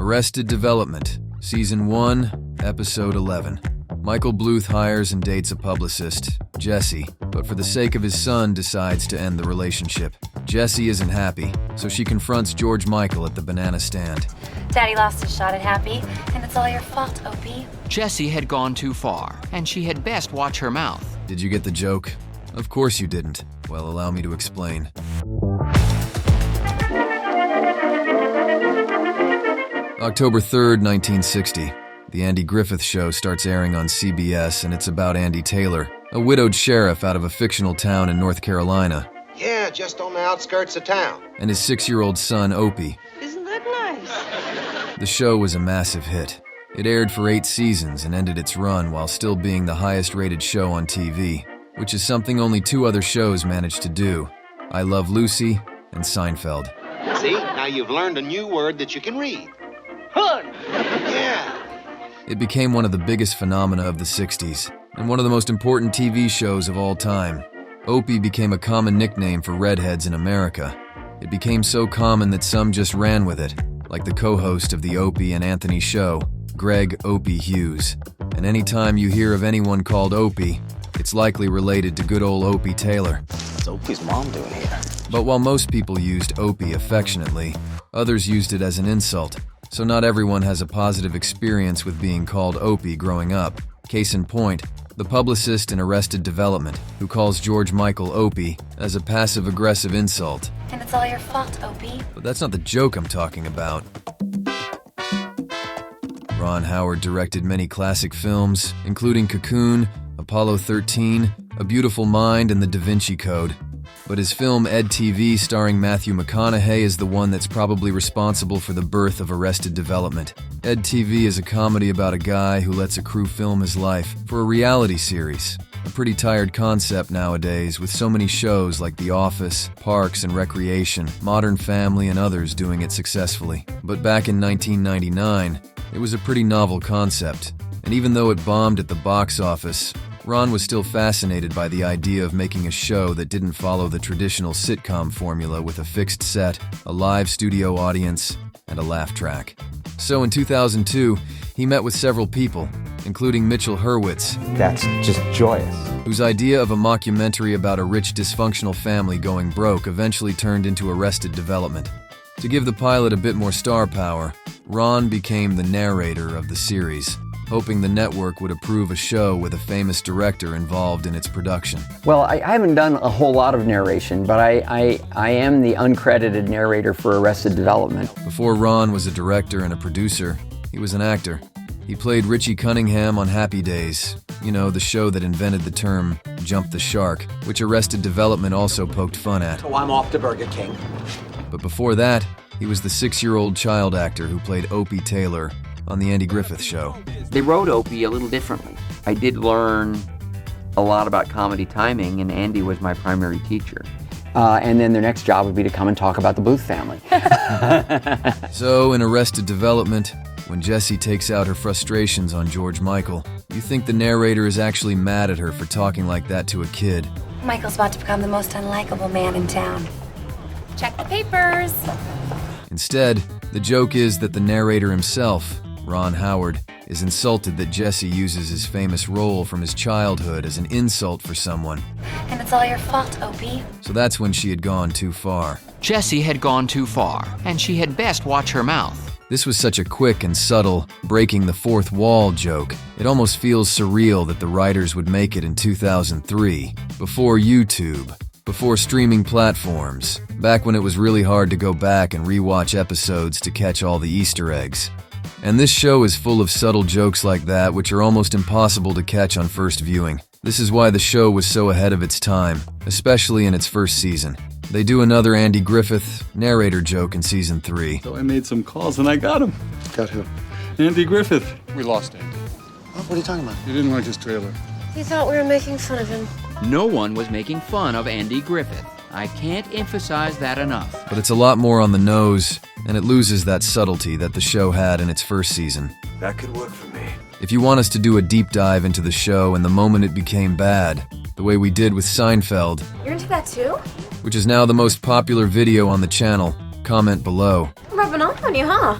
Arrested Development, Season 1, Episode 11. Michael Bluth hires and dates a publicist, Jessie, but for the sake of his son decides to end the relationship. Jessie isn't happy, so she confronts George Michael at the banana stand. Daddy lost his shot at happy, and it's all your fault, Opie. Jessie had gone too far, and she had best watch her mouth. Did you get the joke? Of course you didn't. Well, allow me to explain. October 3rd, 1960. The Andy Griffith Show starts airing on CBS, and it's about Andy Taylor, a widowed sheriff out of a fictional town in North Carolina. Yeah, just on the outskirts of town. And his 6-year-old son, Opie. Isn't that nice? The show was a massive hit. It aired for 8 seasons and ended its run while still being the highest-rated show on TV, which is something only 2 other shows managed to do: I Love Lucy and Seinfeld. See, now you've learned a new word that you can read. Hun! Yeah. It became one of the biggest phenomena of the 60s, and one of the most important TV shows of all time. Opie became a common nickname for redheads in America. It became so common that some just ran with it, like the co-host of the Opie and Anthony show, Greg Opie Hughes. And anytime you hear of anyone called Opie, it's likely related to good old Opie Taylor. What's Opie's mom doing here? But while most people used Opie affectionately, others used it as an insult. So not everyone has a positive experience with being called Opie growing up. Case in point, the publicist in Arrested Development, who calls George Michael Opie as a passive-aggressive insult. And it's all your fault, Opie. But that's not the joke I'm talking about. Ron Howard directed many classic films, including Cocoon, Apollo 13, A Beautiful Mind, and The Da Vinci Code. But his film EdTv starring Matthew McConaughey is the one that's probably responsible for the birth of Arrested Development. EdTv is a comedy about a guy who lets a crew film his life for a reality series. A pretty tired concept nowadays, with so many shows like The Office, Parks and Recreation, Modern Family, and others doing it successfully. But back in 1999, it was a pretty novel concept. And even though it bombed at the box office, Ron was still fascinated by the idea of making a show that didn't follow the traditional sitcom formula with a fixed set, a live studio audience, and a laugh track. So in 2002, he met with several people, including Mitchell Hurwitz. That's just joyous. Whose idea of a mockumentary about a rich dysfunctional family going broke eventually turned into Arrested Development. To give the pilot a bit more star power, Ron became the narrator of the series, hoping the network would approve a show with a famous director involved in its production. Well, I haven't done a whole lot of narration, but I am the uncredited narrator for Arrested Development. Before Ron was a director and a producer, he was an actor. He played Richie Cunningham on Happy Days, you know, the show that invented the term jump the shark, which Arrested Development also poked fun at. So I'm off to Burger King. But before that, he was the 6-year-old child actor who played Opie Taylor on The Andy Griffith Show. They wrote Opie a little differently. I did learn a lot about comedy timing, and Andy was my primary teacher. And then their next job would be to come and talk about the Bluth Family. So, in Arrested Development, when Jessie takes out her frustrations on George Michael, you think the narrator is actually mad at her for talking like that to a kid. Michael's about to become the most unlikable man in town. Check the papers. Instead, the joke is that the narrator himself, Ron Howard, is insulted that Jessie uses his famous role from his childhood as an insult for someone. And it's all your fault, Opie. So that's when she had gone too far. Jessie had gone too far, and she had best watch her mouth. This was such a quick and subtle, breaking the fourth wall joke. It almost feels surreal that the writers would make it in 2003, before YouTube, before streaming platforms, back when it was really hard to go back and rewatch episodes to catch all the Easter eggs. And this show is full of subtle jokes like that which are almost impossible to catch on first viewing. This is why the show was so ahead of its time, especially in its first season. They do another Andy Griffith narrator joke in season 3. So I made some calls and I got him. Got who? Andy Griffith. We lost Andy. What are you talking about? He didn't like his trailer. He thought we were making fun of him. No one was making fun of Andy Griffith. I can't emphasize that enough. But it's a lot more on the nose, and it loses that subtlety that the show had in its first season. That could work for me. If you want us to do a deep dive into the show and the moment it became bad, the way we did with Seinfeld, You're into that too? which is now the most popular video on the channel, comment below. Rubbing off on you, huh?